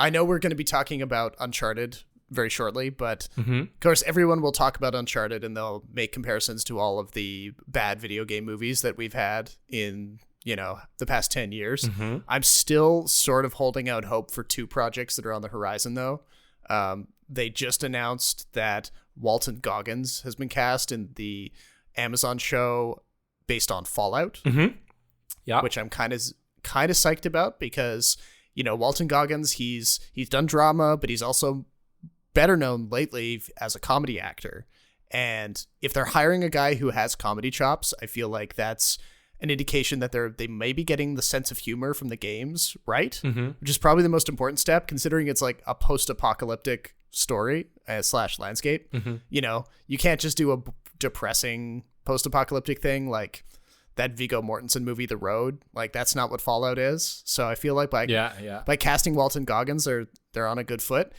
I know we're going to be talking about Uncharted very shortly, but of course everyone will talk about Uncharted and they'll make comparisons to all of the bad video game movies that we've had in, the past 10 years. I'm still sort of holding out hope for two projects that are on the horizon though. They just announced that Walton Goggins has been cast in the Amazon show based on Fallout, which I'm kind of psyched about because, Walton Goggins, he's done drama, but he's also better known lately as a comedy actor. And if they're hiring a guy who has comedy chops, I feel like that's an indication that they may be getting the sense of humor from the games right, which is probably the most important step considering it's like a post-apocalyptic story / landscape. You can't just do a depressing post-apocalyptic thing like that Viggo Mortensen movie The Road. Like that's not what Fallout is. So I feel like by casting Walton Goggins they're on a good foot.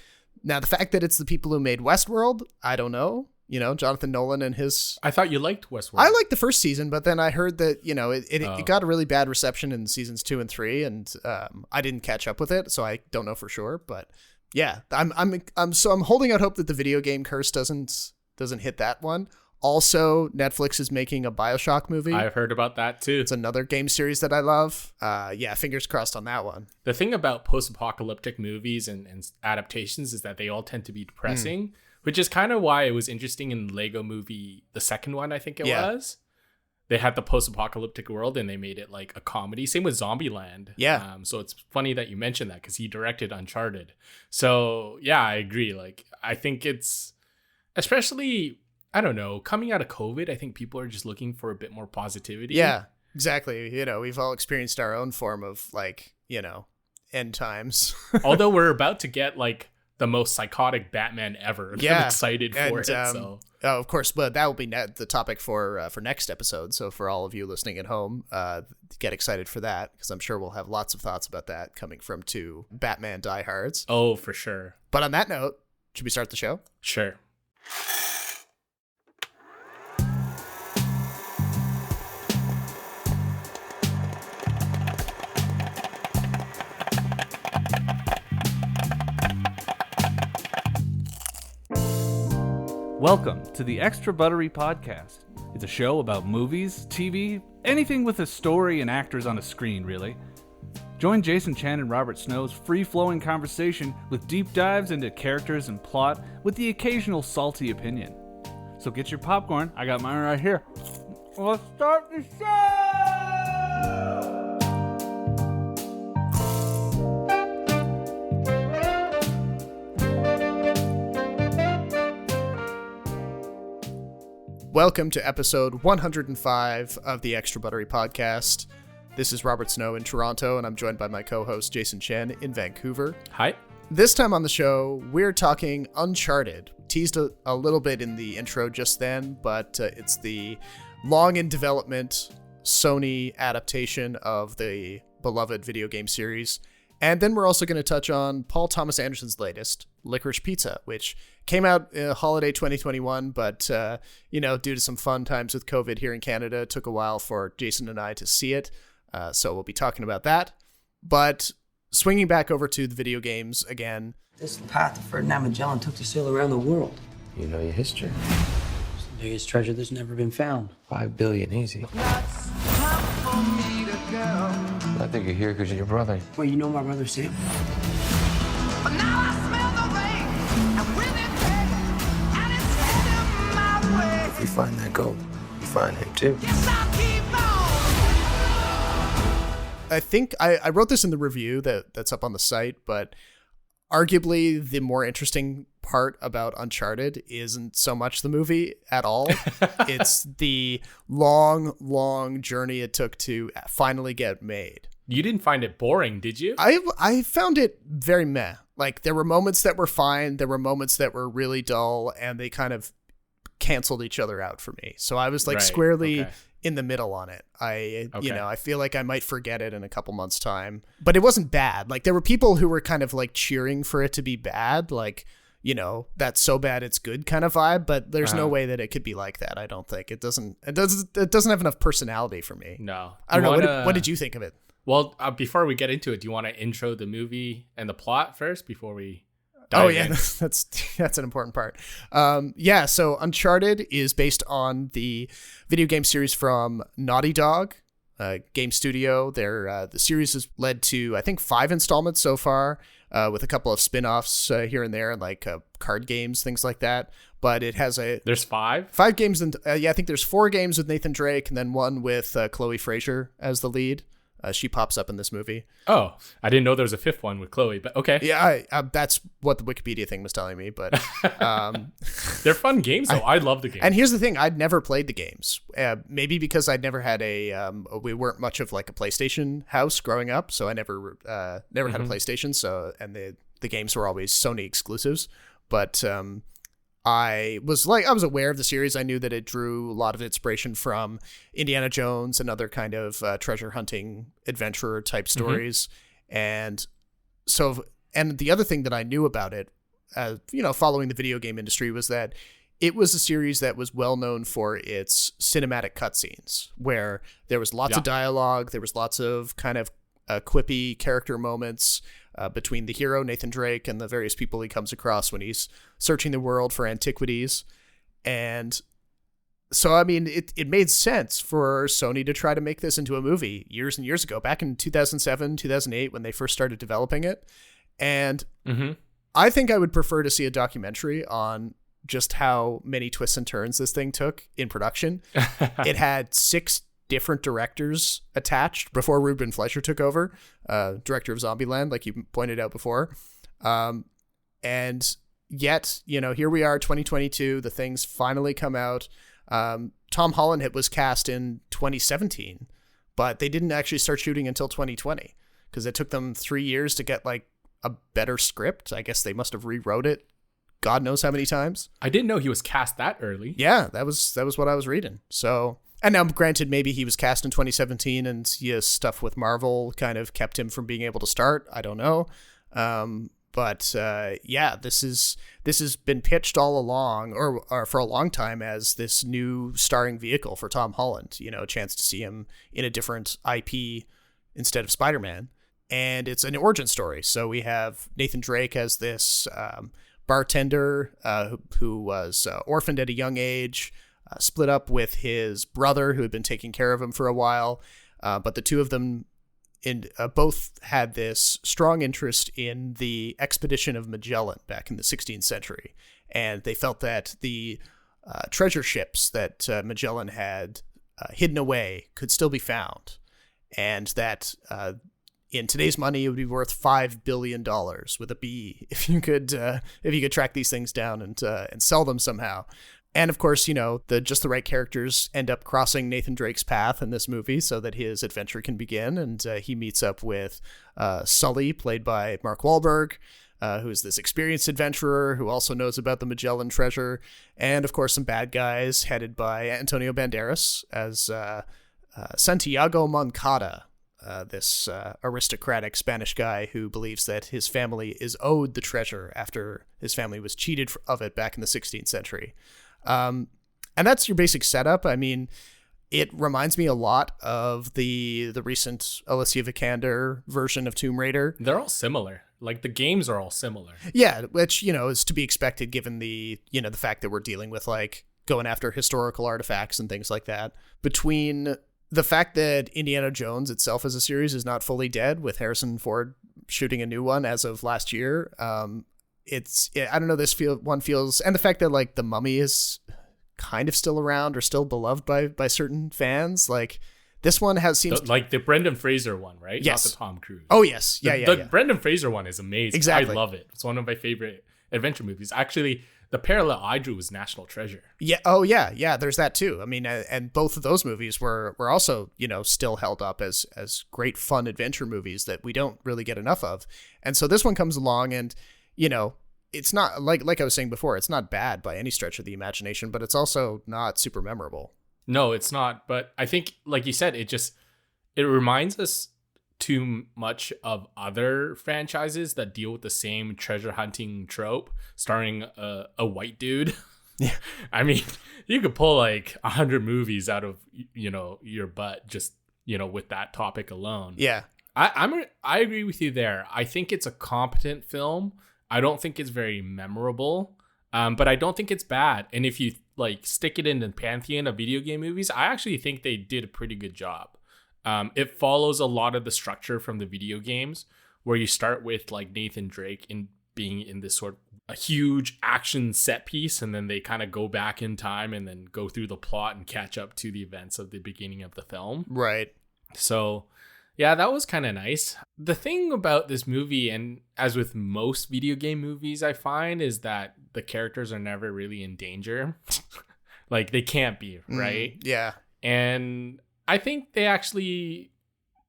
Now the fact that it's the people who made Westworld, I don't know. Jonathan Nolan and his... I thought you liked Westworld. I liked the first season, but then I heard that, it got a really bad reception in seasons 2 and 3, and I didn't catch up with it, so I don't know for sure. But yeah, I'm holding out hope that the video game curse doesn't hit that one. Also, Netflix is making a BioShock movie. I've heard about that too. It's another game series that I love. Fingers crossed on that one. The thing about post-apocalyptic movies and adaptations is that they all tend to be depressing. Which is kind of why it was interesting in the Lego movie, the second one, I think it was. They had the post-apocalyptic world and they made it like a comedy. Same with Zombieland. Yeah. So it's funny that you mentioned that because he directed Uncharted. So yeah, I agree. Like I think it's, especially, I don't know, coming out of COVID, I think people are just looking for a bit more positivity. Yeah, exactly. We've all experienced our own form of like, end times. Although we're about to get like the most psychotic Batman ever. I'm excited for it. So. Of course, but that will be the topic for next episode. So for all of you listening at home, get excited for that because I'm sure we'll have lots of thoughts about that coming from two Batman diehards. Oh, for sure. But on that note, should we start the show? Sure. Welcome to the Extra Buttery Podcast. It's a show about movies, TV, anything with a story and actors on a screen, really. Join Jason Chan and Robert Snow's free-flowing conversation with deep dives into characters and plot with the occasional salty opinion. So get your popcorn, I got mine right here. Let's start the show! Welcome to episode 105 of the Extra Buttery Podcast. This is Robert Snow in Toronto, and I'm joined by my co-host Jason Chen in Vancouver. Hi. This time on the show, we're talking Uncharted. Teased a little bit in the intro just then, but it's the long in development Sony adaptation of the beloved video game series. And then we're also going to touch on Paul Thomas Anderson's latest, Licorice Pizza, which came out holiday 2021, but, due to some fun times with COVID here in Canada, it took a while for Jason and I to see it. So we'll be talking about that. But swinging back over to the video games again. This is the path that Ferdinand Magellan took to sail around the world. You know your history. It's the biggest treasure that's never been found. 5 billion, easy. I think you're here because of your brother. Wait, you know my brother Sam? If we find that gold, we find him too. I think I wrote this in the review that's up on the site, but arguably the more interesting part about Uncharted isn't so much the movie at all. It's the long journey it took to finally get made. You didn't find it boring, did you? I found it very meh. Like there were moments that were fine, there were moments that were really dull, and they kind of canceled each other out for me. So I was like squarely in the middle on it. I feel like I might forget it in a couple months' time. But it wasn't bad. Like there were people who were kind of like cheering for it to be bad, like, that's so bad it's good kind of vibe, but there's no way that it could be like that. I don't think it doesn't have enough personality for me. No. I don't know. What did you think of it? Well, before we get into it, do you want to intro the movie and the plot first before we dive in? That's an important part. So Uncharted is based on the video game series from Naughty Dog game studio. The series has led to, I think, 5 installments so far, with a couple of spin-offs here and there, like card games, things like that. But it has There's 5 games, and I think there's 4 games with Nathan Drake, and then one with Chloe Fraser as the lead. She pops up in this movie. Oh, I didn't know there was a 5th one with Chloe, but okay. Yeah, that's what the Wikipedia thing was telling me. But they're fun games, though. I love the games. And here's the thing: I'd never played the games. Maybe because I'd never had we weren't much of like a PlayStation house growing up, so I never had a PlayStation. So the games were always Sony exclusives. But I was aware of the series. I knew that it drew a lot of inspiration from Indiana Jones and other kind of treasure hunting adventurer type stories. And the other thing that I knew about it, following the video game industry, was that it was a series that was well known for its cinematic cutscenes, where there was lots of dialogue, there was lots of kind of quippy character moments between the hero, Nathan Drake, and the various people he comes across when he's searching the world for antiquities. And so, I mean, it made sense for Sony to try to make this into a movie years and years ago, back in 2007, 2008, when they first started developing it. And I think I would prefer to see a documentary on just how many twists and turns this thing took in production. It had 6 different directors attached before Ruben Fleischer took over, director of Zombieland, like you pointed out before. And yet, here we are, 2022, the thing's finally come out. Tom Holland was cast in 2017, but they didn't actually start shooting until 2020 because it took them 3 years to get like a better script. I guess they must have rewrote it God knows how many times. I didn't know he was cast that early. Yeah, that was what I was reading. So, and now granted, maybe he was cast in 2017 and stuff with Marvel kind of kept him from being able to start. I don't know. But this has been pitched all along or for a long time as this new starring vehicle for Tom Holland, a chance to see him in a different IP instead of Spider-Man. And it's an origin story. So we have Nathan Drake as this bartender who was orphaned at a young age, split up with his brother who had been taking care of him for a while. But the two of them both had this strong interest in the expedition of Magellan back in the 16th century. And they felt that the treasure ships that Magellan had hidden away could still be found. And that in today's money, it would be worth $5 billion with a B if you could track these things down and sell them somehow. And of course, just the right characters end up crossing Nathan Drake's path in this movie so that his adventure can begin. And he meets up with Sully, played by Mark Wahlberg, who is this experienced adventurer who also knows about the Magellan treasure. And of course, some bad guys headed by Antonio Banderas as Santiago Moncada, this aristocratic Spanish guy who believes that his family is owed the treasure after his family was cheated of it back in the 16th century. And that's your basic setup. I mean, it reminds me a lot of the recent Alicia Vikander version of Tomb Raider. They're all similar. Like the games are all similar. Yeah, which, is to be expected given the fact that we're dealing with like going after historical artifacts and things like that. Between the fact that Indiana Jones itself as a series is not fully dead, with Harrison Ford shooting a new one as of last year, I don't know, this feels, and the fact that like the Mummy is kind of still around or still beloved by certain fans, like this one like the Brendan Fraser one, right? Yes. Not the Tom Cruise. Oh yes, yeah. The Brendan Fraser one is amazing. Exactly. I love it. It's one of my favorite adventure movies. Actually, the parallel I drew was National Treasure. Yeah. Oh yeah. There's that too. I mean, and both of those movies were also still held up as great fun adventure movies that we don't really get enough of. And so this one comes along, and it's not like I was saying before, it's not bad by any stretch of the imagination, but it's also not super memorable. No, it's not. But I think, like you said, it reminds us too much of other franchises that deal with the same treasure hunting trope, starring a white dude. Yeah. I mean, you could pull like 100 movies out of your butt just with that topic alone. Yeah. I agree with you there. I think it's a competent film. I don't think it's very memorable, but I don't think it's bad. And if you like stick it in the pantheon of video game movies, I actually think they did a pretty good job. It follows a lot of the structure from the video games, where you start with like Nathan Drake in being in this sort of a huge action set piece, and then they kind of go back in time and then go through the plot and catch up to the events of the beginning of the film. Right. So yeah, that was kind of nice. The thing about this movie, and as with most video game movies, I find is that the characters are never really in danger. Like they can't be, right? Yeah. And I think they actually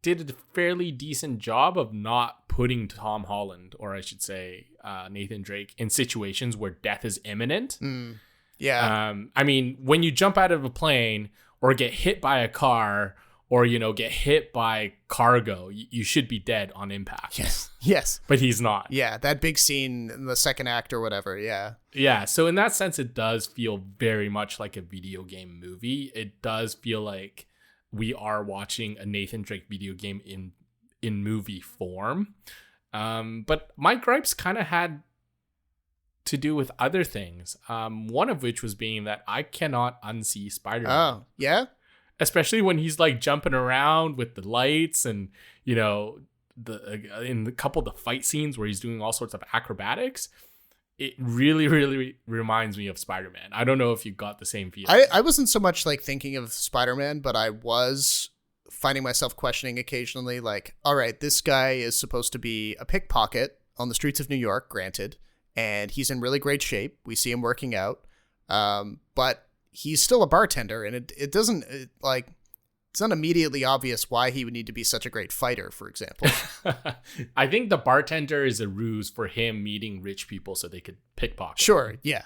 did a fairly decent job of not putting Tom Holland, or I should say Nathan Drake, in situations where death is imminent. Yeah. I mean, when you jump out of a plane or get hit by a car, or, you know, get hit by cargo, you should be dead on impact. Yes. But he's not. Yeah, that big scene in the second act or whatever, yeah. Yeah, so in that sense, it does feel very much like a video game movie. It does feel like we are watching a Nathan Drake video game in movie form. But my gripes kind of had to do with other things. One of which was being that I cannot unsee Spider-Man. Oh, yeah? Especially when he's like jumping around with the lights, and you know, in the couple of the fight scenes where he's doing all sorts of acrobatics, it really, really reminds me of Spider-Man. I don't know if you got the same feeling. I wasn't so much like thinking of Spider-Man, but I was finding myself questioning occasionally, like, all right, this guy is supposed to be a pickpocket on the streets of New York, granted, and he's in really great shape. We see him working out, but he's still a bartender, and it's not immediately obvious why he would need to be such a great fighter, for example. I think the bartender is a ruse for him meeting rich people so they could pickpocket. Sure, yeah.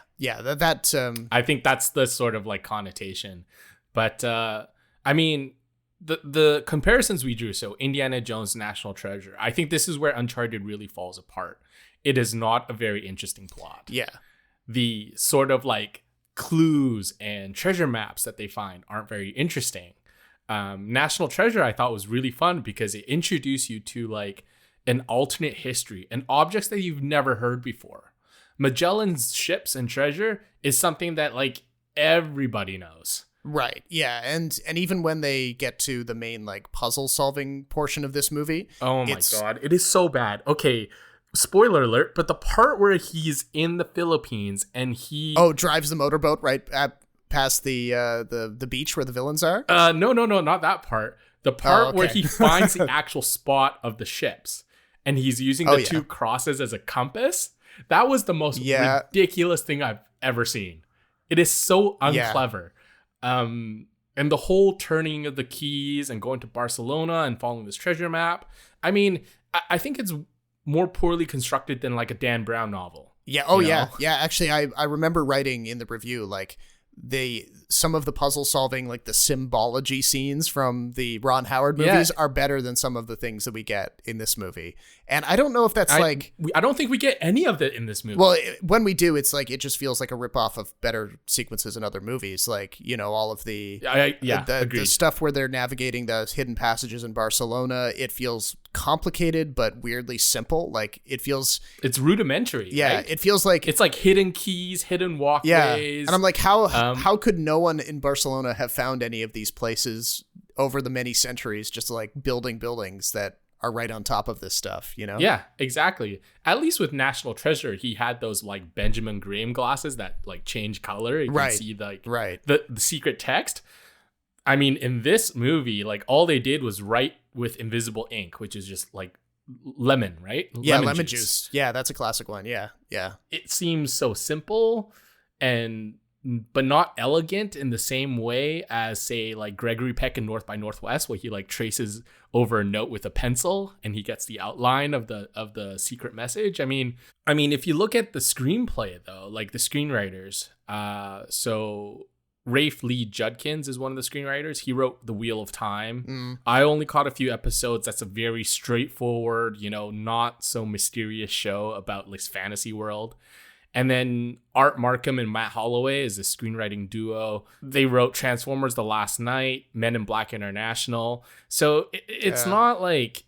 I think that's the sort of like connotation. But I mean, the comparisons we drew, so Indiana Jones, National Treasure, I think this is where Uncharted really falls apart. It is not a very interesting plot. Yeah. The sort of like clues and treasure maps that they find aren't very interesting. National Treasure I thought was really fun because it introduced you to like an alternate history and objects that you've never heard before. Magellan's ships and treasure is something that like everybody knows. Right. Yeah, and even when they get to the main like puzzle solving portion of this movie, oh my god, it is so bad. Okay, spoiler alert, but the part where he's in the Philippines and he drives the motorboat right past the beach where the villains are. No, not that part. The part where he finds the actual spot of the ships and he's using the two crosses as a compass. That was the most ridiculous thing I've ever seen. It is so unclever. And the whole turning of the keys and going to Barcelona and following this treasure map. I mean, I think it's more poorly constructed than like a Dan Brown novel. Yeah. Oh, yeah. Yeah. Actually, I remember writing in the review, like some of the puzzle solving, like the symbology scenes from the Ron Howard movies are better than some of the things that we get in this movie. And I don't know if that's I don't think we get any of that in this movie. Well, when we do, it's like, it just feels like a ripoff of better sequences in other movies. Like, you know, all of the stuff where they're navigating the hidden passages in Barcelona. It feels complicated, but weirdly simple. Like it's rudimentary. Yeah. Right? It feels like it's like hidden keys, hidden walkways. Yeah. And I'm like, how could no one in Barcelona have found any of these places over the many centuries, just like building buildings that are right on top of this stuff, you know? Yeah, exactly. At least with National Treasure, he had those like Benjamin Graham glasses that like change color. You can see like the secret text. I mean, in this movie, like all they did was write with invisible ink, which is just like lemon, right? Yeah, lemon juice. Yeah, that's a classic one. Yeah. It seems so simple but not elegant in the same way as, say, like Gregory Peck in North by Northwest, where he like traces over a note with a pencil and he gets the outline of the secret message. I mean, if you look at the screenplay though, like the screenwriters, so Rafe Lee Judkins is one of the screenwriters. He wrote The Wheel of Time. I only caught a few episodes. That's a very straightforward, you know, not so mysterious show about this fantasy world. And then Art Markham and Matt Holloway is a screenwriting duo. They wrote Transformers: The Last Night, Men in Black International. So it's not like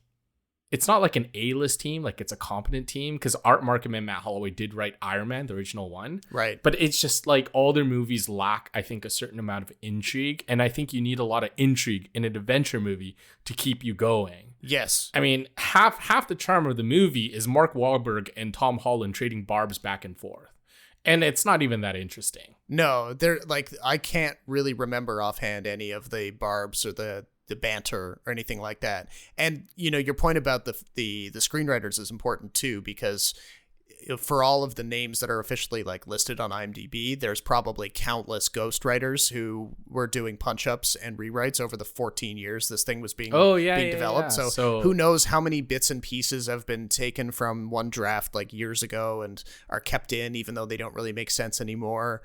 it's not like an A-list team, like it's a competent team, because Art Markham and Matt Holloway did write Iron Man, the original one. Right. But it's just like all their movies lack, I think, a certain amount of intrigue. And I think you need a lot of intrigue in an adventure movie to keep you going. Yes. I mean, half the charm of the movie is Mark Wahlberg and Tom Holland trading barbs back and forth. And it's not even that interesting. No, they're like, I can't really remember offhand any of the barbs or the banter or anything like that. And, you know, your point about the screenwriters is important too, because for all of the names that are officially like listed on IMDb, there's probably countless ghostwriters who were doing punch-ups and rewrites over the 14 years this thing was being developed. Yeah. So who knows how many bits and pieces have been taken from one draft like years ago and are kept in, even though they don't really make sense anymore.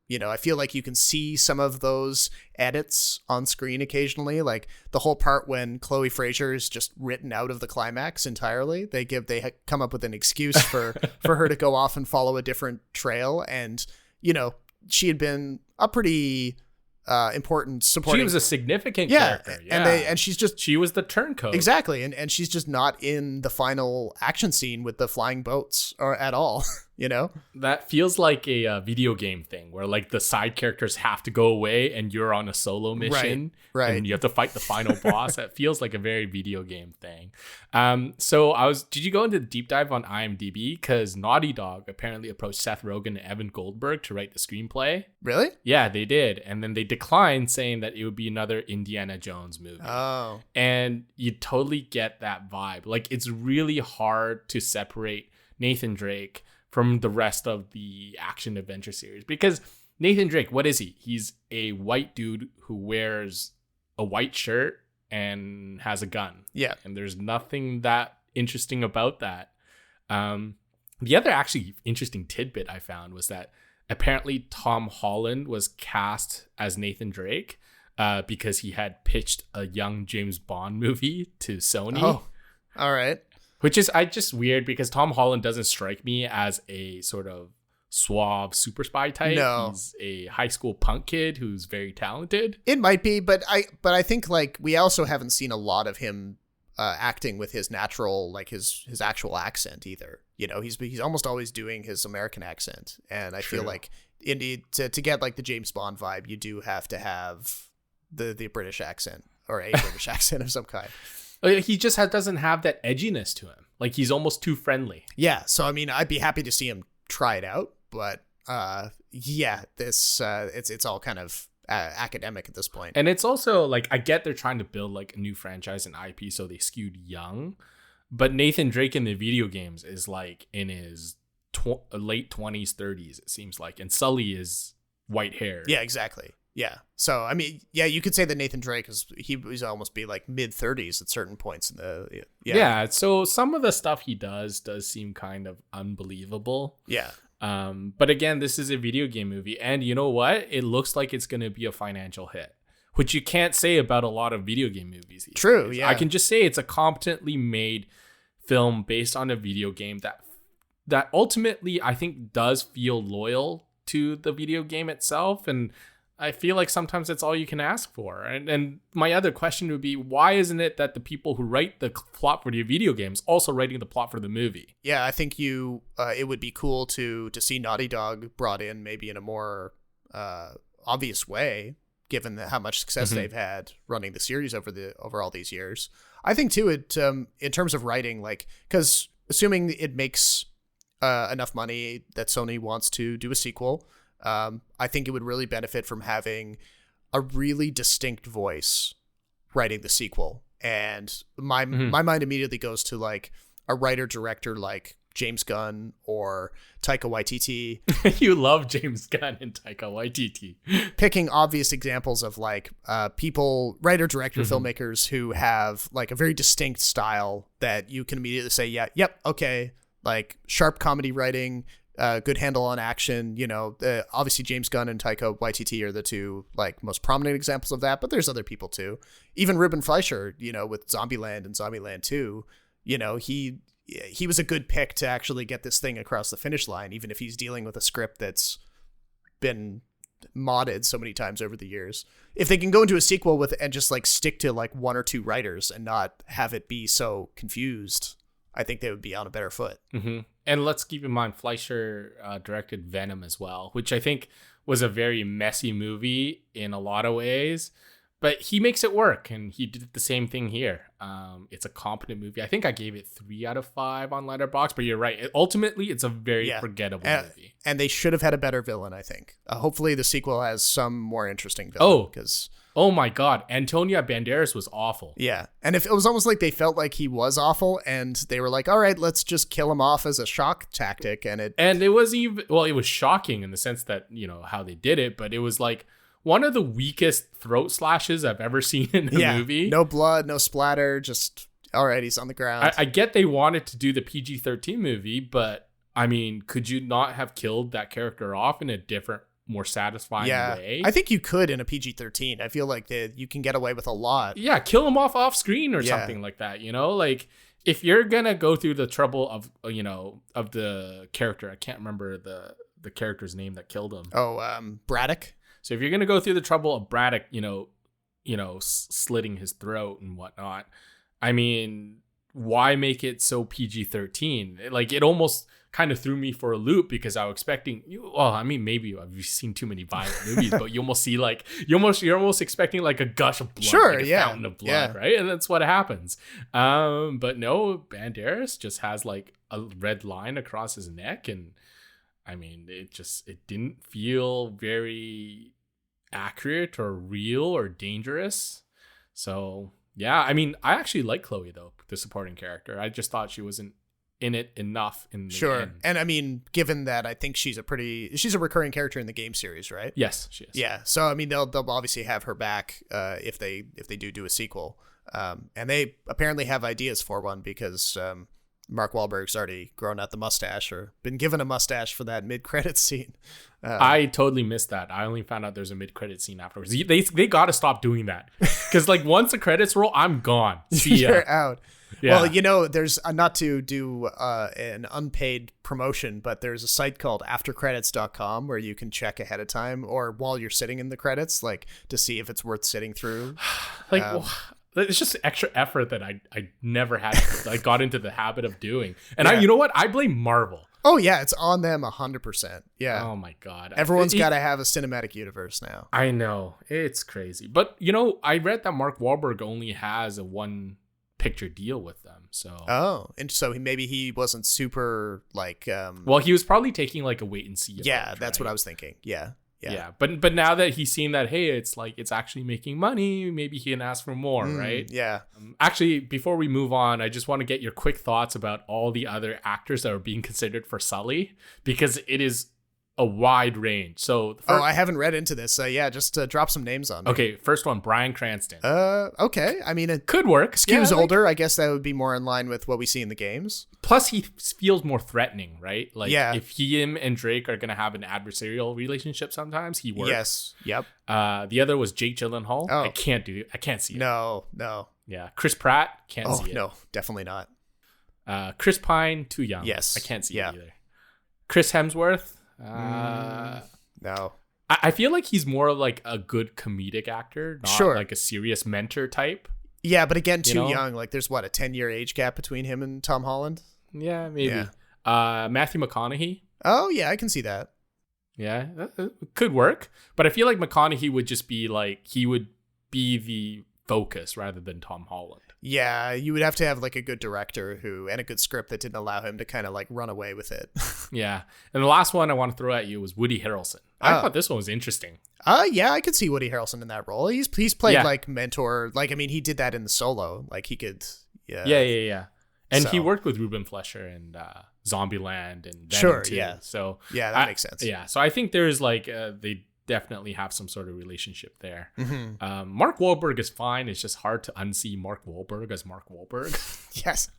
You know, I feel like you can see some of those edits on screen occasionally, like the whole part when Chloe Frazer is just written out of the climax entirely. They come up with an excuse for her to go off and follow a different trail. And, you know, she had been a pretty important supporting. She was a significant character. Yeah. And she was the turncoat. Exactly. And she's just not in the final action scene with the flying boats or at all. You know, that feels like a video game thing where like the side characters have to go away and you're on a solo mission, right? And you have to fight the final boss. That feels like a very video game thing. Did you go into the deep dive on IMDb? Because Naughty Dog apparently approached Seth Rogen and Evan Goldberg to write the screenplay. Really? Yeah, they did. And then they declined, saying that it would be another Indiana Jones movie. Oh. And you totally get that vibe. Like, it's really hard to separate Nathan Drake from the rest of the action adventure series, because Nathan Drake, what is he? He's a white dude who wears a white shirt and has a gun. Yeah. And there's nothing that interesting about that. The other actually interesting tidbit I found was that apparently Tom Holland was cast as Nathan Drake because he had pitched a young James Bond movie to Sony. Oh, all right. Which is just weird because Tom Holland doesn't strike me as a sort of suave super spy type. No. He's a high school punk kid who's very talented. It might be, but I think like we also haven't seen a lot of him acting with his natural, like his actual accent either. You know, he's almost always doing his American accent, and I feel like indeed to get like the James Bond vibe, you do have to have the British accent or a British accent of some kind. He just doesn't have that edginess to him. Like, he's almost too friendly. Yeah. So, I mean, I'd be happy to see him try it out. But, it's all kind of academic at this point. And it's also, like, I get they're trying to build, like, a new franchise and IP, so they skewed young. But Nathan Drake in the video games is, like, in his late 20s, 30s, it seems like. And Sully is white hair. Yeah, exactly. Yeah. So, I mean, yeah, you could say that Nathan Drake he's almost be like mid 30s at certain points in the Yeah, so some of the stuff he does seem kind of unbelievable. Yeah. But again, this is a video game movie, and you know what? It looks like it's going to be a financial hit, which you can't say about a lot of video game movies. True, yeah. I can just say it's a competently made film based on a video game that ultimately I think does feel loyal to the video game itself, and I feel like sometimes that's all you can ask for. And my other question would be, why isn't it that the people who write the plot for the video games also writing the plot for the movie? Yeah, I think it would be cool to see Naughty Dog brought in maybe in a more obvious way, given how much success they've had running the series over all these years. I think too, it in terms of writing, like, because assuming it makes enough money that Sony wants to do a sequel, I think it would really benefit from having a really distinct voice writing the sequel. And my mind immediately goes to like a writer-director like James Gunn or Taika Waititi. You love James Gunn and Taika Waititi. Picking obvious examples of like writer-director filmmakers who have like a very distinct style that you can immediately say, okay, like sharp comedy writing, good handle on action. You know, obviously James Gunn and Taika Waititi are the two like most prominent examples of that, but there's other people too. Even Ruben Fleischer, you know, with Zombieland and Zombieland 2, you know, he was a good pick to actually get this thing across the finish line, even if he's dealing with a script that's been modded so many times over the years. If they can go into a sequel with and just like stick to like one or two writers and not have it be so confused, I think they would be on a better foot. Mm-hmm. And let's keep in mind Fleischer directed Venom as well, which I think was a very messy movie in a lot of ways, but he makes it work, and he did the same thing here. It's a competent movie. I think I gave it 3 out of 5 on Letterboxd, but you're right. Ultimately, it's a very forgettable movie. And they should have had a better villain, I think. Hopefully the sequel has some more interesting villain. Oh my God. Antonio Banderas was awful. Yeah. And if it was almost like they felt like he was awful and they were like, all right, let's just kill him off as a shock tactic. And it was even, well, it was shocking in the sense that, you know, how they did it, but it was like one of the weakest throat slashes I've ever seen in a movie. No blood, no splatter, just, all right, he's on the ground. I get they wanted to do the PG-13 movie, but I mean, could you not have killed that character off in a different, more satisfying way? I think you could in a PG-13. I feel like you can get away with a lot. Yeah, kill him off screen or something like that, you know? Like, if you're gonna go through the trouble of, you know, of the character, I can't remember the character's name that killed him. Braddock. So if you're gonna go through the trouble of Braddock, you know, slitting his throat and whatnot, I mean, why make it so PG-13? Like, it almost kind of threw me for a loop because I was expecting maybe I've seen too many violent movies, but you almost see like you're almost expecting like a gush of blood, like a fountain of blood, right? And that's what happens. But no, Banderas just has like a red line across his neck, and I mean, it didn't feel very accurate or real or dangerous. So yeah, I mean, I actually like Chloe though, the supporting character. I just thought she wasn't in it enough in the end. And I mean, given that I think she's a recurring character in the game series, right? Yes, she is. Yeah. So I mean, they'll obviously have her back if they do a sequel. And they apparently have ideas for one because Mark Wahlberg's already grown out the mustache or been given a mustache for that mid-credits scene. I totally missed that. I only found out there's a mid-credit scene afterwards. They got to stop doing that because like once the credits roll, I'm gone. See ya. You're out. Yeah. Well, you know, there's not to do an unpaid promotion, but there's a site called aftercredits.com where you can check ahead of time or while you're sitting in the credits, like to see if it's worth sitting through. Like, it's just extra effort that I never had. I got into the habit of doing. And you know what? I blame Marvel. Oh, yeah. It's on them 100%. Yeah. Oh, my God. Everyone's got to have a cinematic universe now. I know. It's crazy. But, you know, I read that Mark Wahlberg only has a one-picture deal with them. So and so maybe he wasn't super like well, he was probably taking like a wait and see approach, that's what I was thinking. Yeah. But now that he's seen that, hey, it's like it's actually making money, maybe he can ask for more, right? Yeah. Actually, before we move on, I just want to get your quick thoughts about all the other actors that are being considered for Sully, because it is a wide range. So I haven't read into this. Just drop some names on me. Okay, first one, Bryan Cranston. Okay. I mean, it could work. Skews older. I guess that would be more in line with what we see in the games. Plus, he feels more threatening, right? Like, if him and Drake are going to have an adversarial relationship sometimes, he works. Yes. Yep. The other was Jake Gyllenhaal. Oh. I can't see it. No. Yeah. Chris Pratt, can't see it. No, definitely not. Chris Pine, too young. Yes. I can't see it either. Chris Hemsworth. No. I feel like he's more like a good comedic actor, not like a serious mentor type. Yeah, but again, too young. Like, there's what, a 10-year age gap between him and Tom Holland? Yeah, maybe. Yeah. Matthew McConaughey. Oh, yeah, I can see that. Yeah, could work. But I feel like McConaughey would just be like, he would be the focus rather than Tom Holland. Yeah, you would have to have like a good director and a good script that didn't allow him to kind of like run away with it. Yeah. And the last one I want to throw at you was Woody Harrelson. I thought this one was interesting. Yeah, I could see Woody Harrelson in that role. He's played like mentor. Like, I mean, he did that in the Solo. Like, he could. Yeah. And he worked with Ruben Fleischer and Zombieland and Venom too. Yeah. So yeah, that makes sense. Yeah. So I think there's like they definitely have some sort of relationship there. Mm-hmm. Mark Wahlberg is fine. It's just hard to unsee Mark Wahlberg as Mark Wahlberg. Yes.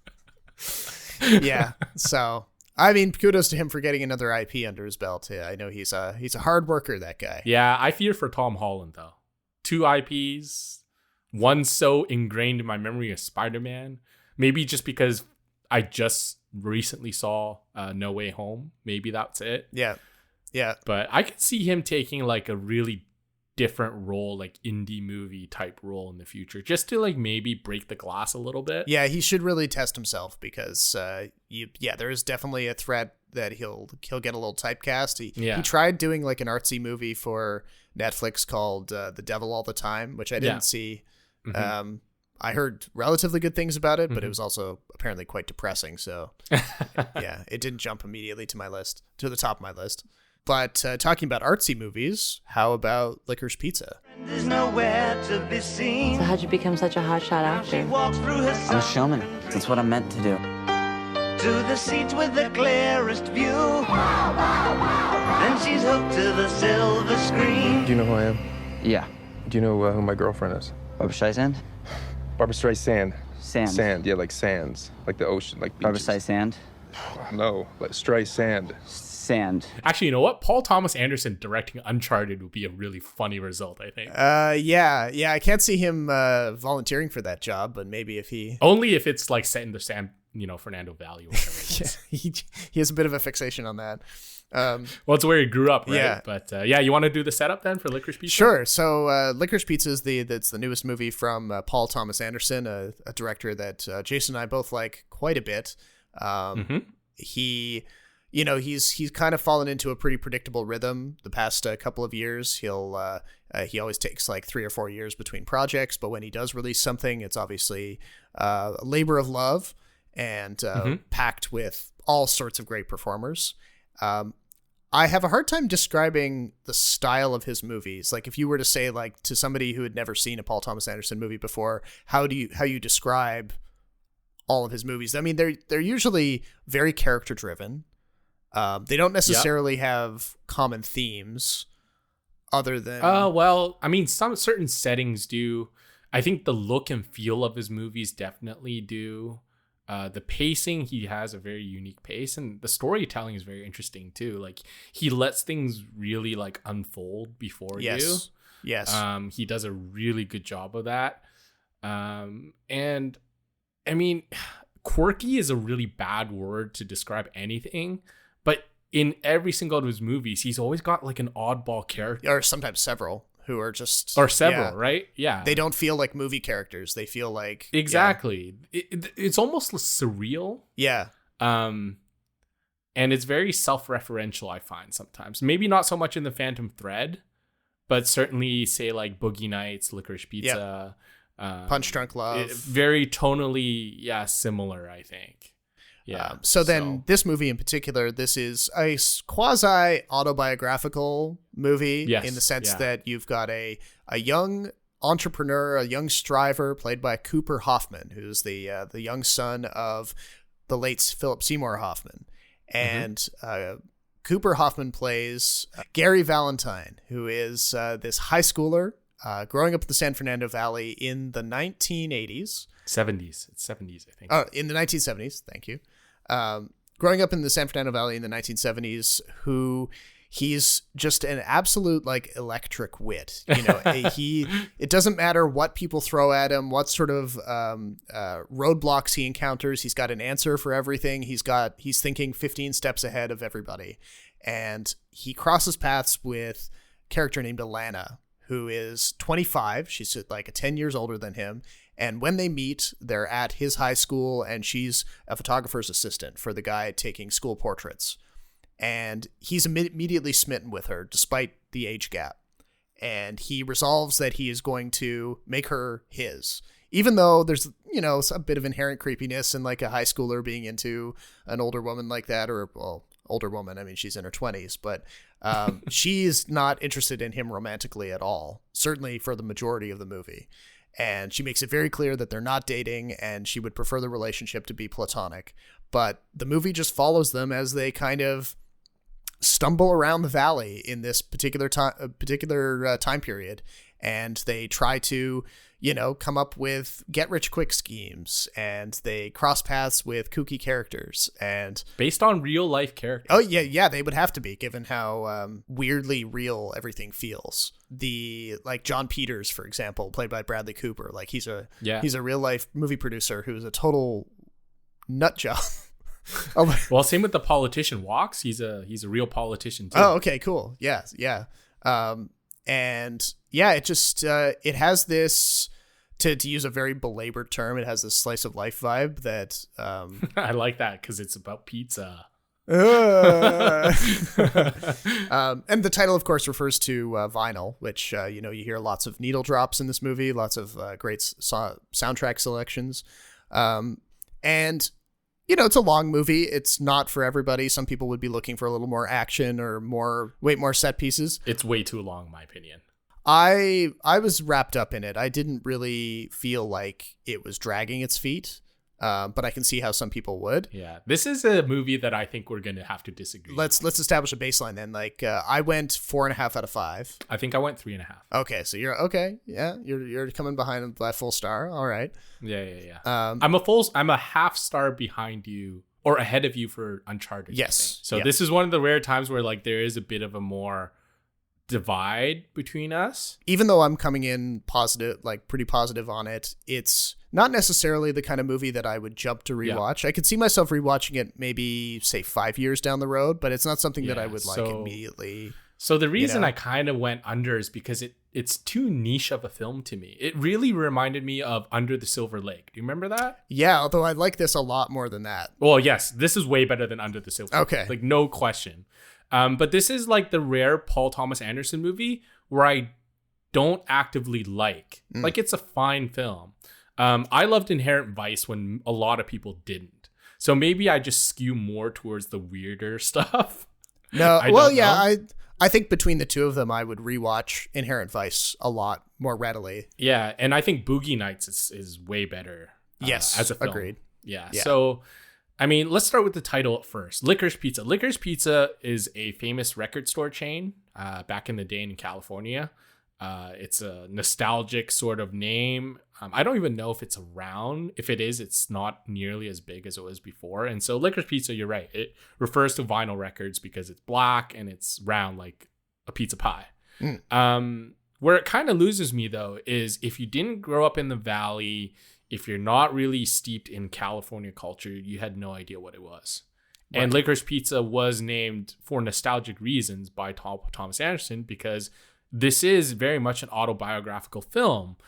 Yeah. So, I mean, kudos to him for getting another IP under his belt. Yeah, I know he's a hard worker, that guy. Yeah, I fear for Tom Holland though. 2 IPs, one so ingrained in my memory as Spider-Man. Maybe just because I just recently saw No Way Home. Maybe that's it. Yeah. Yeah. But I could see him taking like a really different role, like indie movie type role in the future, just to like maybe break the glass a little bit. Yeah, he should really test himself because there is definitely a threat that he'll get a little typecast. He tried doing like an artsy movie for Netflix called The Devil All the Time, which I didn't see. Mm-hmm. I heard relatively good things about it, but it was also apparently quite depressing. So yeah, it didn't jump immediately to the top of my list. But talking about artsy movies, how about Licorice Pizza? There's nowhere to be seen. So how'd you become such a hotshot actor? I'm a showman. That's what I'm meant to do. To the seats with the clearest view. Then she's hooked to the silver screen. Do you know who I am? Yeah. Do you know who my girlfriend is? Barbara Streisand? Barbara Streisand. Sand. Sand, yeah, like sands. Like the ocean, like Barbara beaches. Streisand? No, like Streisand. Sand. Actually, you know what? Paul Thomas Anderson directing Uncharted would be a really funny result, I think. Yeah. I can't see him volunteering for that job, but maybe if he... Only if it's like set in the Fernando Valley or whatever it is. he has a bit of a fixation on that. Well, it's where he grew up, right? Yeah. But you want to do the setup then for Licorice Pizza? Sure. So Licorice Pizza is that's the newest movie from Paul Thomas Anderson, a director that Jason and I both like quite a bit. He's kind of fallen into a pretty predictable rhythm the past couple of years. He always takes like 3 or 4 years between projects, but when he does release something, it's obviously a labor of love and packed with all sorts of great performers. I have a hard time describing the style of his movies. Like if you were to say like to somebody who had never seen a Paul Thomas Anderson movie before, how you describe all of his movies? I mean, they're usually very character driven. They don't necessarily have common themes other than... well, I mean, some certain settings do. I think the look and feel of his movies definitely do. The pacing, he has a very unique pace, and the storytelling is very interesting too. Like he lets things really like unfold before you. Yes. He does a really good job of that. And I mean, quirky is a really bad word to describe anything, but in every single of his movies, he's always got like an oddball character, or sometimes several, who are just... Or several, right? Yeah. They don't feel like movie characters. They feel like... Exactly. Yeah. It's almost surreal. Yeah. And it's very self-referential, I find, sometimes. Maybe not so much in the Phantom Thread, but certainly, say, like Boogie Nights, Licorice Pizza... Punch Drunk Love. Very tonally, similar, I think. Yeah. So this movie in particular, this is a quasi autobiographical movie in the sense that you've got a young entrepreneur, a young striver played by Cooper Hoffman, who's the young son of the late Philip Seymour Hoffman. And Cooper Hoffman plays Gary Valentine, who is this high schooler growing up in the San Fernando Valley in the 1980s. 70s. It's 70s, I think. Oh, in the 1970s. Thank you. Growing up in the San Fernando Valley in the 1970s, he's just an absolute like electric wit. You know, it doesn't matter what people throw at him, what sort of roadblocks he encounters. He's got an answer for everything. He's thinking 15 steps ahead of everybody. And he crosses paths with a character named Alana, who is 25. She's like 10 years older than him. And when they meet, they're at his high school, and she's a photographer's assistant for the guy taking school portraits. And he's immediately smitten with her, despite the age gap. And he resolves that he is going to make her his, even though there's, a bit of inherent creepiness in like a high schooler being into an older woman like that, or, well, older woman. I mean, she's in her 20s, but she's not interested in him romantically at all, certainly for the majority of the movie. And she makes it very clear that they're not dating, and she would prefer the relationship to be platonic. But the movie just follows them as they kind of stumble around the valley in this particular time period, and they try to, come up with get-rich-quick schemes, and they cross paths with kooky characters, and based on real-life characters. Oh yeah, they would have to be, given how weirdly real everything feels. Like John Peters, for example, played by Bradley Cooper, like he's a real-life movie producer who's a total nut job. Oh, Well, same with the politician Walks. He's a real politician too. oh, okay, cool. Yeah. And yeah, it just it has this, to use a very belabored term, it has this slice of life vibe that I like that because it's about pizza. and the title, of course, refers to vinyl, which you hear lots of needle drops in this movie, lots of great soundtrack selections, and it's a long movie. It's not for everybody. Some people would be looking for a little more action or more set pieces. It's way too long, in my opinion. I was wrapped up in it. I didn't really feel like it was dragging its feet. But I can see how some people would. Yeah, this is a movie that I think we're going to have to disagree. Let's establish a baseline then. Like I went 4.5 out of 5. I think I went 3.5. Okay, so you're okay. Yeah, you're coming behind that full star. All right. Yeah. I'm a half star behind you or ahead of you for Uncharted. Yes. So this is one of the rare times where like there is a bit of a more divide between us. Even though I'm coming in positive, like pretty positive on it, it's not necessarily the kind of movie that I would jump to rewatch. I could see myself rewatching it maybe say 5 years down the road, but it's not something that I would like immediately. So the reason I kind of went under is because it's too niche of a film to me. It really reminded me of Under the Silver Lake. Do you remember that? Yeah, although I like this a lot more than that. Well, yes, this is way better than Under the Silver Lake. Okay. Like no question. But this is like the rare Paul Thomas Anderson movie where I don't actively like. Like it's a fine film. I loved Inherent Vice when a lot of people didn't. So maybe I just skew more towards the weirder stuff. No, I think between the two of them, I would rewatch Inherent Vice a lot more readily. Yeah, and I think Boogie Nights is way better. Yes, as a film. agreed. Yeah. So, I mean, let's start with the title at first. Licorice Pizza. Licorice Pizza is a famous record store chain back in the day in California. It's a nostalgic sort of name. I don't even know if it's around. If it is, it's not nearly as big as it was before. And so Licorice Pizza, you're right. It refers to vinyl records because it's black and it's round like a pizza pie. Where it kind of loses me, though, is if you didn't grow up in the Valley, if you're not really steeped in California culture, you had no idea what it was. Right. And Licorice Pizza was named for nostalgic reasons by Thomas Anderson because this is very much an autobiographical film.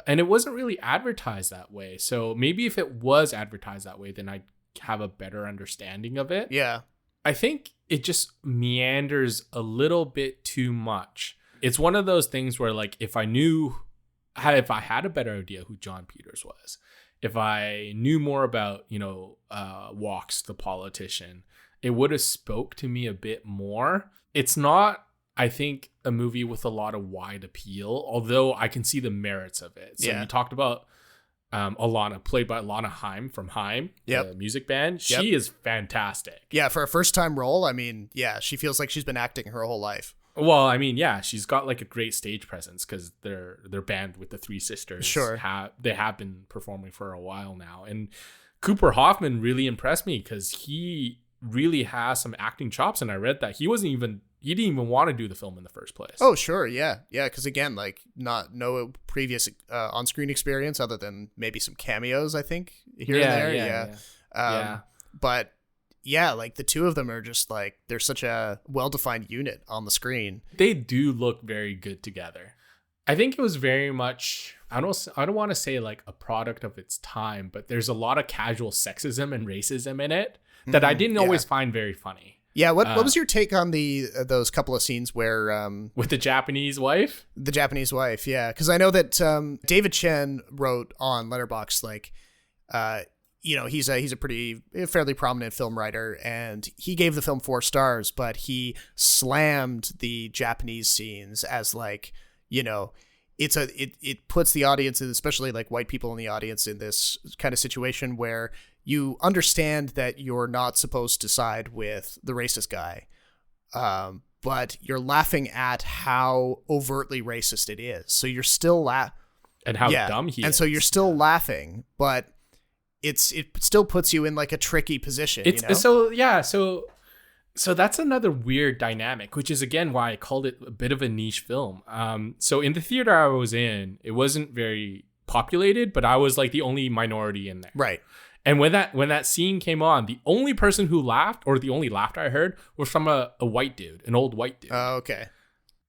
And it wasn't really advertised that way. So maybe if it was advertised that way, then I'd have a better understanding of it. Yeah. I think it just meanders a little bit too much. It's one of those things where, like, if I had a better idea who John Peters was, if I knew more about, Walks, the politician, it would have spoke to me a bit more. It's not, I think, a movie with a lot of wide appeal, although I can see the merits of it. So you talked about Alana, played by Alana Haim from Haim, the music band. She is fantastic. Yeah, for a first-time role, I mean, she feels like she's been acting her whole life. Well, I mean, she's got like a great stage presence because their band with the three sisters. Sure. They have been performing for a while now. And Cooper Hoffman really impressed me because he really has some acting chops. And I read that he didn't even want to do the film in the first place. Oh, sure. Yeah. Yeah. Because again, like no previous on-screen experience other than maybe some cameos, I think, here and there. Yeah. But yeah, like the two of them are just like, they're such a well-defined unit on the screen. They do look very good together. I think it was very much, I don't want to say like a product of its time, but there's a lot of casual sexism and racism in it that I didn't always find very funny. Yeah, what was your take on those couple of scenes where with the Japanese wife? The Japanese wife, yeah, because I know that David Chen wrote on Letterboxd like, he's a fairly prominent film writer, and he gave the film 4 stars, but he slammed the Japanese scenes as like, it puts the audience, especially like white people in the audience, in this kind of situation where you understand that you're not supposed to side with the racist guy, but you're laughing at how overtly racist it is. So you're still and how dumb he is. And so you're still laughing, but it still puts you in like a tricky position. So that's another weird dynamic, which is again why I called it a bit of a niche film. So in the theater I was in, it wasn't very populated, but I was like the only minority in there. Right. And when that scene came on, the only person who laughed, or the only laughter I heard, was from a white dude, an old white dude. Oh, okay.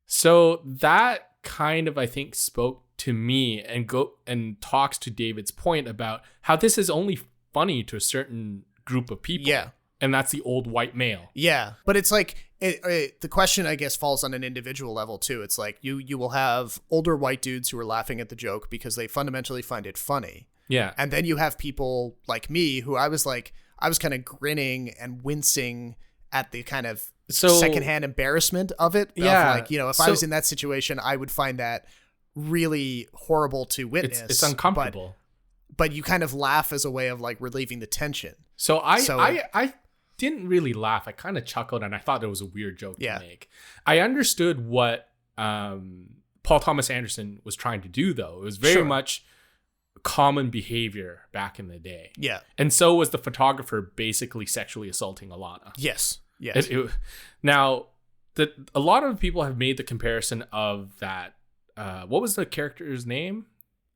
So that kind of, I think, spoke to me and talks to David's point about how this is only funny to a certain group of people. Yeah. And that's the old white male. Yeah. But it's like, the question, I guess, falls on an individual level, too. It's like you will have older white dudes who are laughing at the joke because they fundamentally find it funny. Yeah. And then you have people like me who I was kind of grinning and wincing at the kind of secondhand embarrassment of it. Yeah. Of like, if I was in that situation, I would find that really horrible to witness. It's uncomfortable. But you kind of laugh as a way of like relieving the tension. So I didn't really laugh. I kind of chuckled and I thought it was a weird joke to make. I understood what Paul Thomas Anderson was trying to do, though. It was very much common behavior back in the day. Yeah. And so was the photographer basically sexually assaulting Alana. Yes. Now, a lot of people have made the comparison of that. What was the character's name?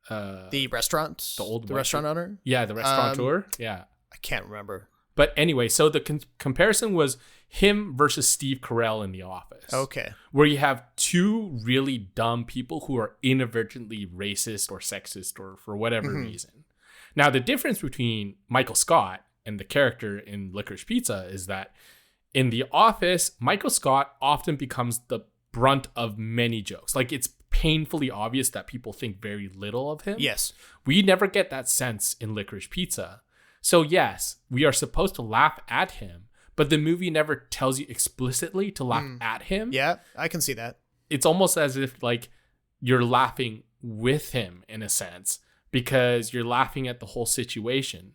The restaurant? The restaurant owner? Yeah, the restaurateur. Yeah. I can't remember. But anyway, so the comparison was him versus Steve Carell in The Office. Okay. Where you have two really dumb people who are inadvertently racist or sexist or for whatever reason. Now, the difference between Michael Scott and the character in Licorice Pizza is that in The Office, Michael Scott often becomes the brunt of many jokes. Like, it's painfully obvious that people think very little of him. Yes. We never get that sense in Licorice Pizza. So yes, we are supposed to laugh at him, but the movie never tells you explicitly to laugh at him. Yeah, I can see that. It's almost as if like you're laughing with him in a sense because you're laughing at the whole situation.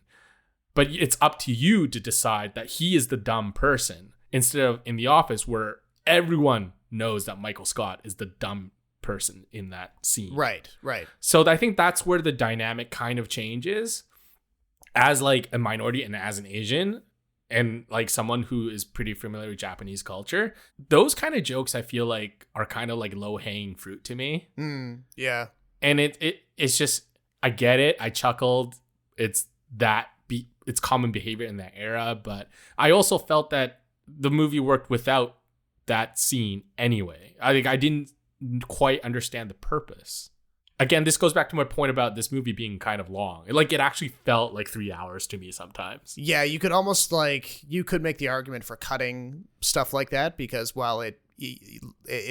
But it's up to you to decide that he is the dumb person instead of in The Office where everyone knows that Michael Scott is the dumb person in that scene. Right. So I think that's where the dynamic kind of changes. As like a minority and as an Asian and like someone who is pretty familiar with Japanese culture, those kind of jokes I feel like are kind of like low hanging fruit to me. Yeah. And it's just, I get it. I chuckled. It's common behavior in that era. But I also felt that the movie worked without that scene anyway. I think I didn't quite understand the purpose. Again, this goes back to my point about this movie being kind of long. It actually felt like 3 hours to me sometimes. Yeah, you could almost you could make the argument for cutting stuff like that because while it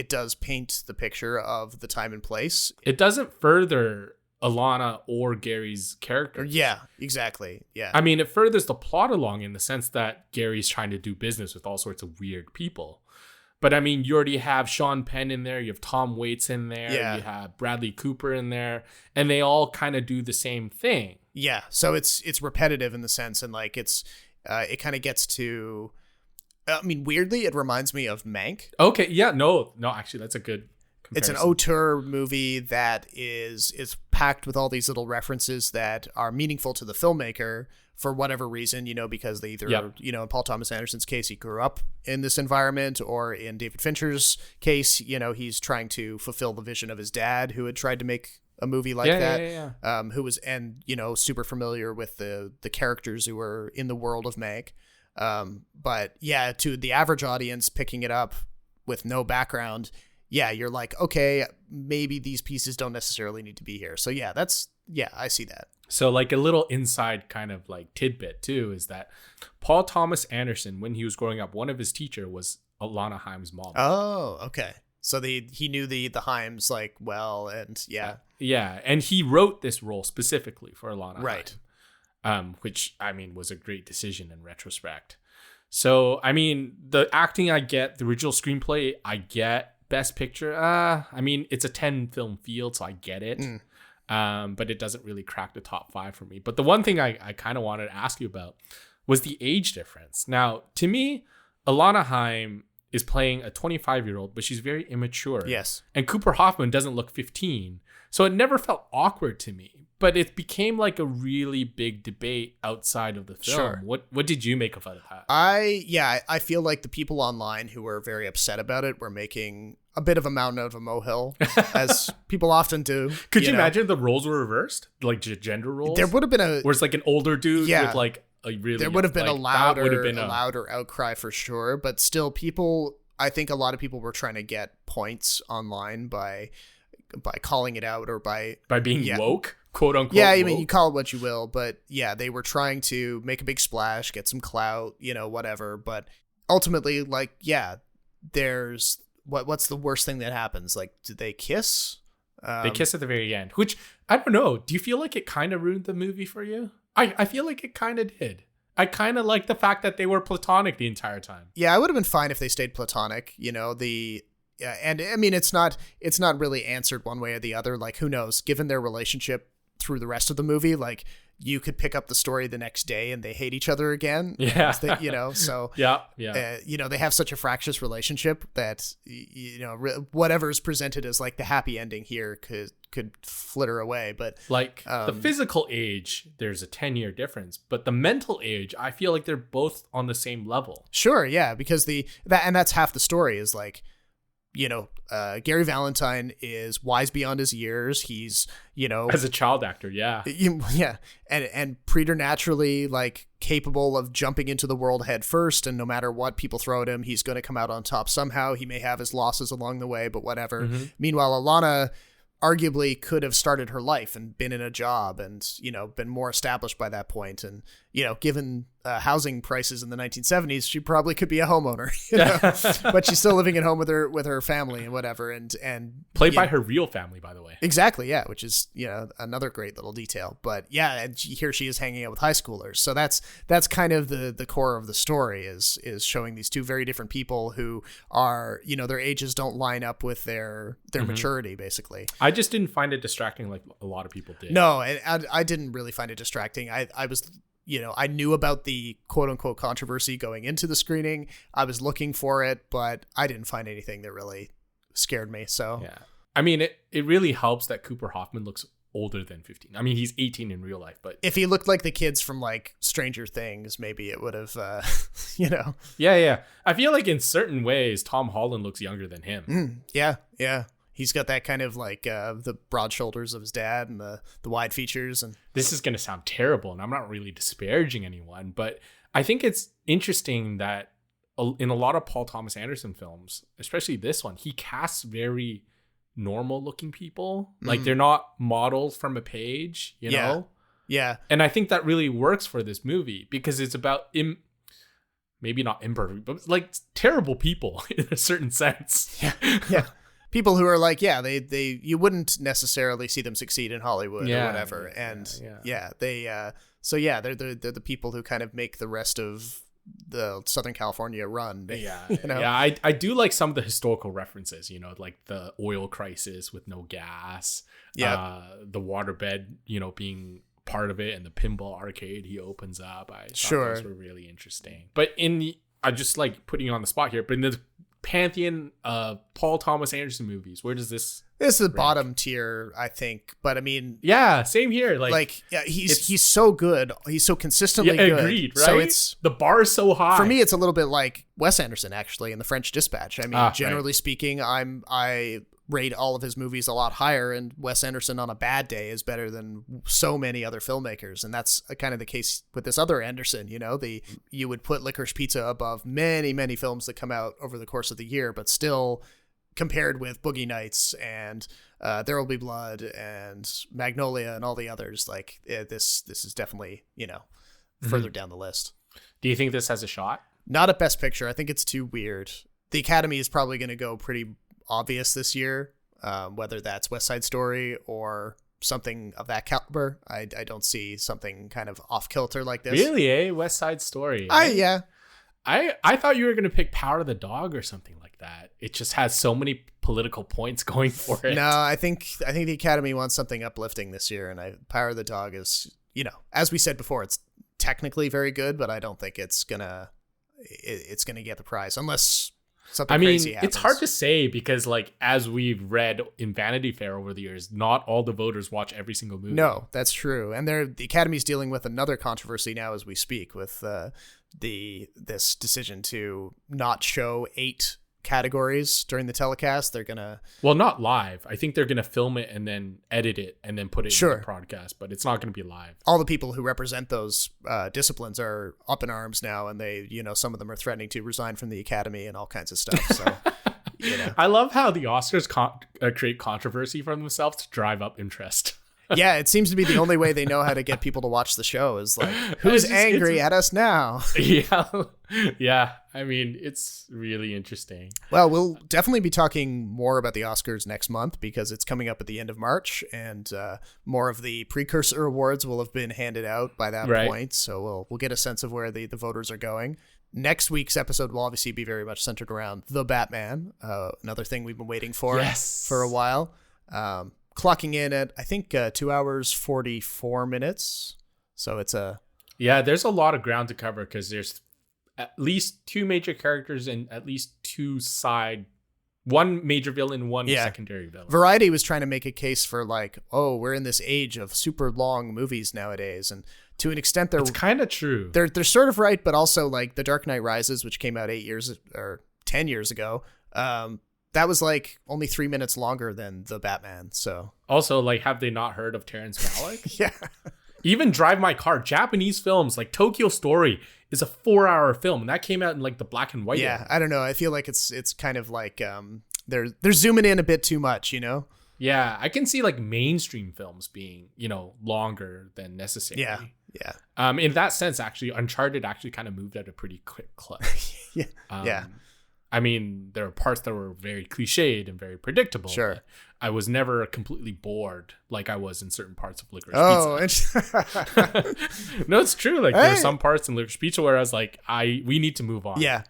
does paint the picture of the time and place, it doesn't further Alana or Gary's character. Yeah, exactly. Yeah. I mean, it furthers the plot along in the sense that Gary's trying to do business with all sorts of weird people. But I mean, you already have Sean Penn in there. You have Tom Waits in there. Yeah. You have Bradley Cooper in there. And they all kind of do the same thing. Yeah. So it's repetitive in the sense and like it kind of gets to, I mean, weirdly, it reminds me of Mank. Okay. Yeah. No, actually, that's a good comparison. It's an auteur movie that is packed with all these little references that are meaningful to the filmmaker for whatever reason, because they either, in Paul Thomas Anderson's case, he grew up in this environment, or in David Fincher's case, he's trying to fulfill the vision of his dad who had tried to make a movie like that. Who was, super familiar with the characters who were in the world of Mank. But yeah, to the average audience picking it up with no background, you're like, okay, maybe these pieces don't necessarily need to be here. So I see that. So like a little inside kind of like tidbit too is that Paul Thomas Anderson, when he was growing up, one of his teacher was Alana Haim's mom. Oh, okay. So he knew the Haims like well, and yeah. And he wrote this role specifically for Alana right. Haim, which I mean was a great decision in retrospect. So I mean, the acting I get, the original screenplay I get, best picture. I mean, it's a 10 film field, so I get it. But it doesn't really crack the top 5 for me. But the one thing I kind of wanted to ask you about was the age difference. Now, to me, Alana Haim is playing a 25-year-old, but she's very immature. Yes. And Cooper Hoffman doesn't look 15. So it never felt awkward to me, but it became like a really big debate outside of the film. Sure. What did you make of that? I feel like the people online who were very upset about it were making a bit of a mountain out of a molehill, as people often do. Could you imagine the roles were reversed? Like gender roles? There would have been where it's like an older dude with like a really there would have been like, a louder outcry for sure, but still I think a lot of people were trying to get points online by calling it out or by being woke, quote unquote. Yeah, I woke. mean, you call it what you will, but yeah, they were trying to make a big splash, get some clout, whatever. But ultimately, like, yeah, there's what's the worst thing that happens? Like, did they kiss? They kiss at the very end, which I don't know. Do you feel like it kind of ruined the movie for you? I feel like it kind of did. I kind of like the fact that they were platonic the entire time. Yeah, I would have been fine if they stayed platonic. And I mean, it's not really answered one way or the other. Like, who knows? Given their relationship through the rest of the movie, like, you could pick up the story the next day and they hate each other again. Yeah. So yeah. They have such a fractious relationship that whatever's presented as like the happy ending here could flitter away. But like the physical age, there's a 10-year difference, but the mental age, I feel like they're both on the same level. Sure, yeah, because that's half the story is like, Gary Valentine is wise beyond his years. He's, as a child actor, yeah, and preternaturally like capable of jumping into the world head first, and no matter what people throw at him, he's going to come out on top somehow. He may have his losses along the way, but whatever. Mm-hmm. Meanwhile, Alana arguably could have started her life and been in a job and, been more established by that point. And, given housing prices in the 1970s, she probably could be a homeowner, but she's still living at home with her family and whatever. And played by her real family, by the way. Exactly. Yeah. Which is, another great little detail, but yeah. And here she is hanging out with high schoolers. So that's kind of the core of the story is showing these two very different people who are, their ages don't line up with their maturity, basically. I just didn't find it distracting like a lot of people did. No, I didn't really find it distracting. I was, I knew about the quote unquote controversy going into the screening. I was looking for it, but I didn't find anything that really scared me. So, yeah, I mean, it really helps that Cooper Hoffman looks older than 15. I mean, he's 18 in real life, but if he looked like the kids from like Stranger Things, maybe it would have, Yeah. I feel like in certain ways, Tom Holland looks younger than him. Yeah. He's got that kind of like the broad shoulders of his dad and the wide features. And this is going to sound terrible, and I'm not really disparaging anyone, but I think it's interesting that in a lot of Paul Thomas Anderson films, especially this one, he casts very normal looking people. Like they're not models from a page, you know? Yeah. And I think that really works for this movie because it's about maybe not imperfect, but like terrible people in a certain sense. Yeah. People who are like, they you wouldn't necessarily see them succeed in Hollywood or whatever. They're the people who kind of make the rest of the Southern California run. I do like some of the historical references, like the oil crisis with no gas, the waterbed, being part of it, and the pinball arcade he opens up. I thought those were really interesting. But I just like putting you on the spot here, but in the pantheon of Paul Thomas Anderson movies, where does this is the bottom tier, I think, but I mean, same here. He's so good, he's so consistently good. Agreed, right? So it's the bar is so high. For me, it's a little bit like Wes Anderson actually in The French Dispatch. I mean, generally speaking, I rate all of his movies a lot higher, and Wes Anderson on a bad day is better than so many other filmmakers, and that's kind of the case with this other Anderson. You would put Licorice Pizza above many, many films that come out over the course of the year, but still compared with Boogie Nights and There Will Be Blood and Magnolia and all the others, like this is definitely further down the list. Do you think this has a shot? Not at Best Picture. I think it's too weird. The Academy is probably going to go pretty obvious this year, whether that's West Side Story or something of that caliber. I don't see something kind of off kilter like this. Really, West Side Story. I thought you were going to pick Power of the Dog or something like that. It just has so many political points going for it. No, I think the Academy wants something uplifting this year, and Power of the Dog is, as we said before, it's technically very good, but I don't think it's gonna get the prize unless something crazy happens. It's hard to say because, like, as we've read in Vanity Fair over the years, not all the voters watch every single movie. No, that's true. And the Academy's dealing with another controversy now as we speak with this decision to not show 8 categories during the telecast. They're gonna not live. I think they're gonna film it and then edit it and then put it in the broadcast, but it's not gonna be live. All the people who represent those disciplines are up in arms now, and they, some of them are threatening to resign from the Academy and all kinds of stuff. So I love how the Oscars create controversy for themselves to drive up interest. Yeah, it seems to be the only way they know how to get people to watch the show is like, who's angry at us now? Yeah. I mean, it's really interesting. Well, we'll definitely be talking more about the Oscars next month because it's coming up at the end of March, and more of the precursor awards will have been handed out by that point. So we'll get a sense of where the voters are going. Next week's episode will obviously be very much centered around The Batman, another thing we've been waiting for a while. Clocking in at, I think, 2 hours, 44 minutes. So it's there's a lot of ground to cover because there's at least 2 major characters and at least 1 major villain, 1 secondary villain. Variety was trying to make a case for like, oh, we're in this age of super long movies nowadays. And to an extent, it's kind of true. They're sort of right, but also like The Dark Knight Rises, which came out 8 years or 10 years ago. That was like only 3 minutes longer than The Batman. So also, like, have they not heard of Terrence Malick? Yeah. Even Drive My Car, Japanese films like Tokyo Story is a 4-hour film, and that came out in like the black and white. Yeah, era. I don't know. I feel like it's kind of like they're zooming in a bit too much, Yeah, I can see like mainstream films being, longer than necessary. Yeah. In that sense, actually, Uncharted actually kind of moved at a pretty quick clip. Yeah. I mean, there are parts that were very cliched and very predictable. Sure. I was never completely bored like I was in certain parts of Licorice Pizza. No, it's true. Like, there are some parts in Licorice Pizza where I was like, we need to move on. Yeah.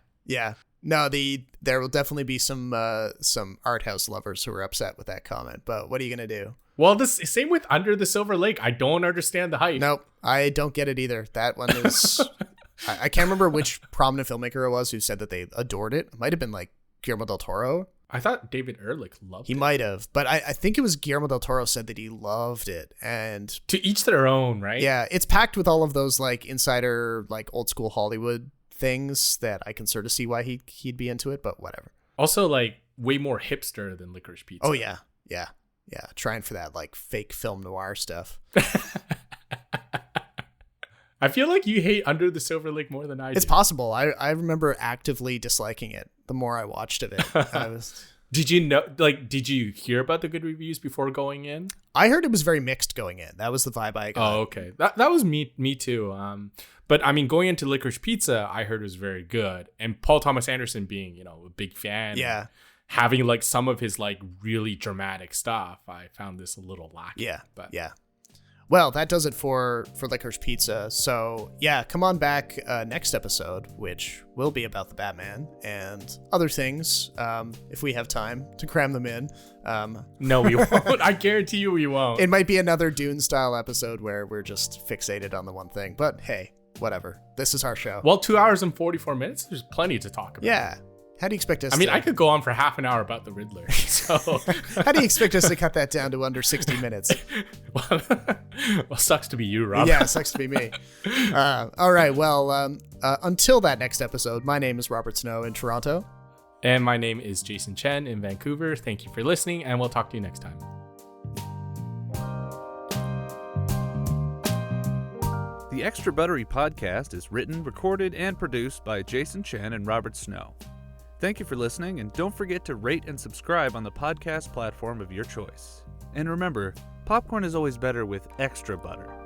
No, there will definitely be some art house lovers who are upset with that comment. But what are you gonna do? Well, the same with Under the Silver Lake. I don't understand the hype. Nope, I don't get it either. That one is. I can't remember which prominent filmmaker it was who said that they adored it. It might have been like Guillermo del Toro. I thought David Ehrlich loved it. He might have, but I think it was Guillermo del Toro said that he loved it. And to each their own, right? Yeah, it's packed with all of those like insider, like old school Hollywood things that I can sort of see why he'd be into it, but whatever. Also, like, way more hipster than Licorice Pizza. Oh yeah. Trying for that like fake film noir stuff. I feel like you hate Under the Silver Lake more than I do. It's possible. I remember actively disliking it the more I watched of it. Did you hear about the good reviews before going in? I heard it was very mixed going in. That was the vibe I got. Oh, okay. That was me too. But I mean, going into Licorice Pizza, I heard it was very good. And Paul Thomas Anderson being, a big fan. Yeah. Having like some of his like really dramatic stuff, I found this a little lacking. Yeah. Well, that does it for Licorice Pizza. So yeah, come on back next episode, which will be about the Batman and other things, if we have time to cram them in. No, we won't. I guarantee you we won't. It might be another Dune style episode where we're just fixated on the one thing, but hey, whatever. This is our show. Well, 2 hours and 44 minutes. There's plenty to talk about. Yeah. How do you expect us I could go on for half an hour about the Riddler. So how do you expect us to cut that down to under 60 minutes? Well, sucks to be you, Rob. Yeah, sucks to be me. All right. Well, until that next episode, my name is Robert Snow in Toronto. And my name is Jason Chen in Vancouver. Thank you for listening, and we'll talk to you next time. The Extra Buttery Podcast is written, recorded, and produced by Jason Chen and Robert Snow. Thank you for listening, and don't forget to rate and subscribe on the podcast platform of your choice. And remember, popcorn is always better with extra butter.